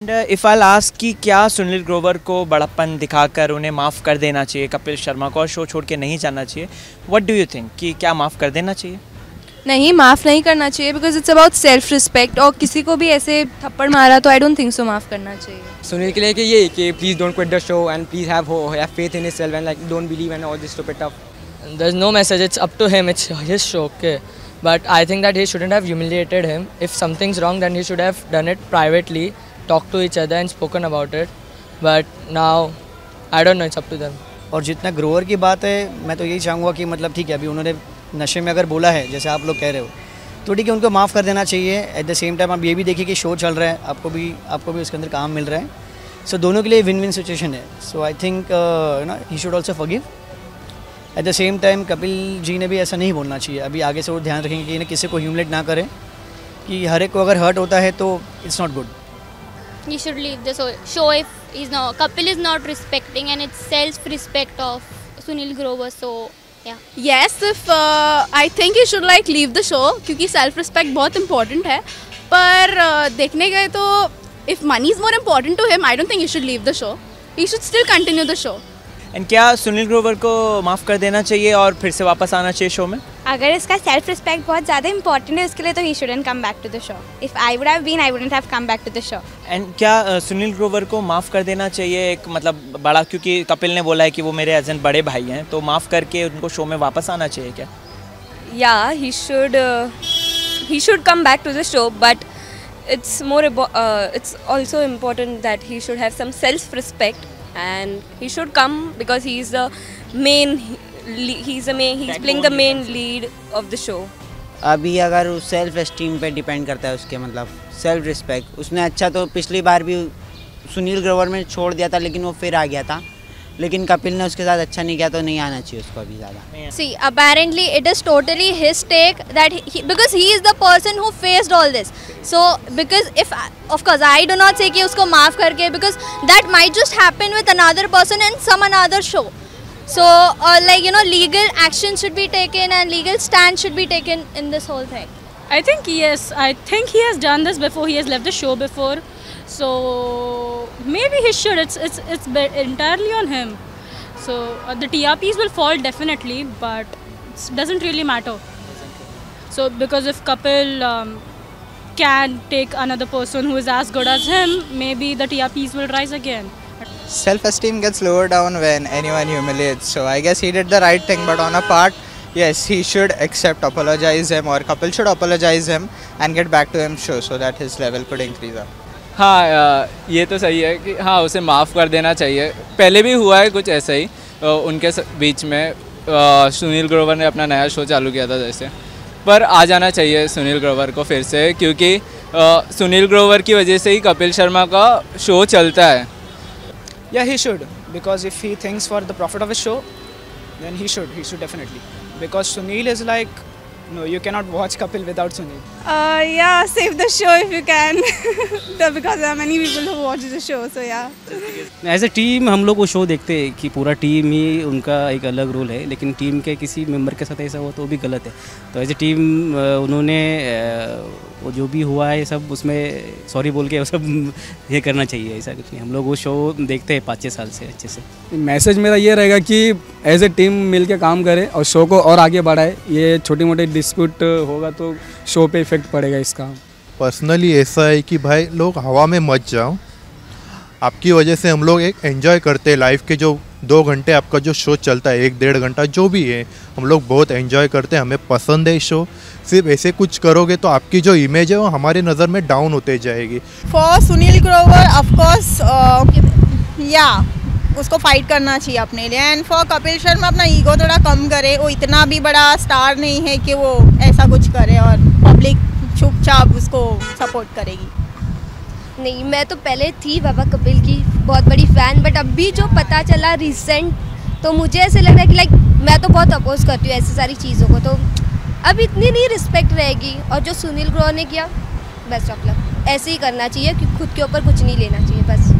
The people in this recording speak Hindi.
इफ़ आई आस्क कि क्या सुनील ग्रोवर को बड़प्पन दिखाकर उन्हें माफ़ कर देना चाहिए कपिल शर्मा को और शो छोड़ के नहीं जाना चाहिए, व्हाट डू यू थिंक कि क्या माफ़ कर देना चाहिए? नहीं, माफ़ नहीं करना चाहिए because it's about self respect. और किसी को भी ऐसे थप्पड़ मारा तो आई डोंट थिंक सो माफ़ करना चाहिए। सुनील के लिए कि ये कि please don't quit the show and please have faith in himself and like don't believe in all this stupid stuff. There's no message, it's up to him, it's his show, okay. But I think that he shouldn't have humiliated him. If something's wrong, then he should have done it privately, talked to each other and spoken about it. But now, I don't know, it's up to them. और जितना ग्रोवर की बात है, मैं तो यही चाहूँगा कि मतलब ठीक है, अभी उन्होंने नशे में अगर बोला है जैसे आप लोग कह रहे हो तो ठीक है, उनको माफ़ कर देना चाहिए। एट द सेम टाइम आप ये भी देखिए कि शो चल रहा है, आपको भी उसके अंदर काम मिल रहा है, सो दोनों के लिए विन विन सिचुएशन है। So I think he should also forgive. At the same time Kapil ji ने भी ऐसा नहीं बोलना चाहिए। अभी आगे से वो ध्यान रखेंगे कि इन्हें किसी को ह्यूमिलेट ना करें, कि हर एक को अगर हर्ट होता है तो it's not good. He should leave the show if Kapil is not respecting, and it's self-respect of Sunil Grover. So yeah. Yes, if I think he should like leave the show क्योंकि सेल्फ रिस्पेक्ट बहुत इंपॉर्टेंट है। पर देखने गए तो if money is more important to him, I don't think he should leave the show. He should still continue the show. And क्या सुनील ग्रोवर को माफ़ कर देना चाहिए और फिर से वापस आना चाहिए शो में? अगर इसका सेल्फ रिस्पेक्ट बहुत ज़्यादा इंपॉर्टेंट है उसके लिए तो he shouldn't come back to the show. If I would have been I wouldn't have come back to the show. And क्या सुनील ग्रोवर को माफ़ कर देना चाहिए एक मतलब बड़ा, क्योंकि कपिल ने बोला है कि वो मेरे एजन बड़े भाई हैं, तो माफ़ करके उनको शो में वापस आना चाहिए क्या? Yeah, he should come back to the show, but it's also important that he should have some self-respect and he should come because he's playing the main lead of the show. अभी अगर उस सेल्फ एस्टीम पे डिपेंड करता है उसके मतलब सेल्फ रिस्पेक्ट। उसने अच्छा तो पिछली बार भी सुनील ग्रोवर में छोड़ दिया था लेकिन वो फिर आ गया था, लेकिन कपिल ने उसके साथ अच्छा नहीं किया तो नहीं आना चाहिए उसको अभी ज़्यादा। See, apparently it is totally his take that because he is the person who faced all this. So because if of course I do not say कि उसको माफ़ करके, because that might just happen with another person in some another show. So like legal action should be taken and legal stand should be taken in this whole thing. I think yes. I think he has done this before. He has left the show before. So maybe he should. It's entirely on him. So the TRPs will fall definitely, but it doesn't really matter. So because if Kapil can take another person who is as good as him, maybe the TRPs will rise again. Self-esteem gets lowered down when anyone humiliates. So I guess he did the right thing, but on a part, yes, he should apologize him, or Kapil should apologize him and get back to him show so that his level could increase up. हाँ, ये तो सही है कि हाँ उसे माफ़ कर देना चाहिए। पहले भी हुआ है कुछ ऐसा ही उनके बीच में। सुनील ग्रोवर ने अपना नया शो चालू किया था जैसे, पर आ जाना चाहिए सुनील ग्रोवर को फिर से, क्योंकि सुनील ग्रोवर की वजह से ही कपिल शर्मा का शो चलता है। Yeah, he should, because if he thinks for the profit of his show, then he should definitely, because Sunil is like, no, you cannot watch Kapil without Sunil. Yeah, save the show if you can because there are many people who watch the show, so yeah. As a team हम लोग वो शो देखते हैं कि पूरा टीम ही उनका एक अलग रोल है, लेकिन टीम के किसी मेंबर के साथ ऐसा हुआ तो वो भी गलत है। तो एज ए टीम उन्होंने वो जो भी हुआ है सब उसमें सॉरी बोल के वो सब ये करना चाहिए, ऐसा कुछ नहीं। हम लोग वो शो देखते हैं 5-6 साल से अच्छे से। मैसेज मेरा ये रहेगा कि एज ए टीम मिल के काम करे और शो को और आगे बढ़ाए। ये छोटी मोटी डिस्प्यूट होगा तो शो पे इफेक्ट पड़ेगा इसका। पर्सनली ऐसा है कि भाई लोग हवा में मत जाओ, आपकी वजह से हम लोग एक एंजॉय करते हैं लाइफ के जो 2 घंटे आपका जो शो चलता है, 1-1.5 घंटा जो भी है, हम लोग बहुत एंजॉय करते हैं, हमें पसंद है शो। सिर्फ ऐसे कुछ करोगे तो आपकी जो इमेज है वो हमारी नज़र में डाउन होते जाएगी। For Sunil Grover of course या उसको फाइट करना चाहिए अपने लिए, एंड फॉर कपिल शर्मा अपना ईगो थोड़ा कम करे। वो इतना भी बड़ा स्टार नहीं है कि वो ऐसा कुछ करे और पब्लिक चुपचाप उसको सपोर्ट करेगी। नहीं, मैं तो पहले थी बाबा कपिल की बहुत बड़ी फ़ैन, बट अभी जो पता चला रिसेंट तो मुझे ऐसे लग रहा है कि लाइक मैं तो बहुत अपोज करती हूँ ऐसी सारी चीज़ों को, तो अब इतनी नहीं रिस्पेक्ट रहेगी। और जो सुनील ग्रोवर ने किया बेस्ट ऑफ लक, ऐसे ही करना चाहिए कि खुद के ऊपर कुछ नहीं लेना चाहिए बस।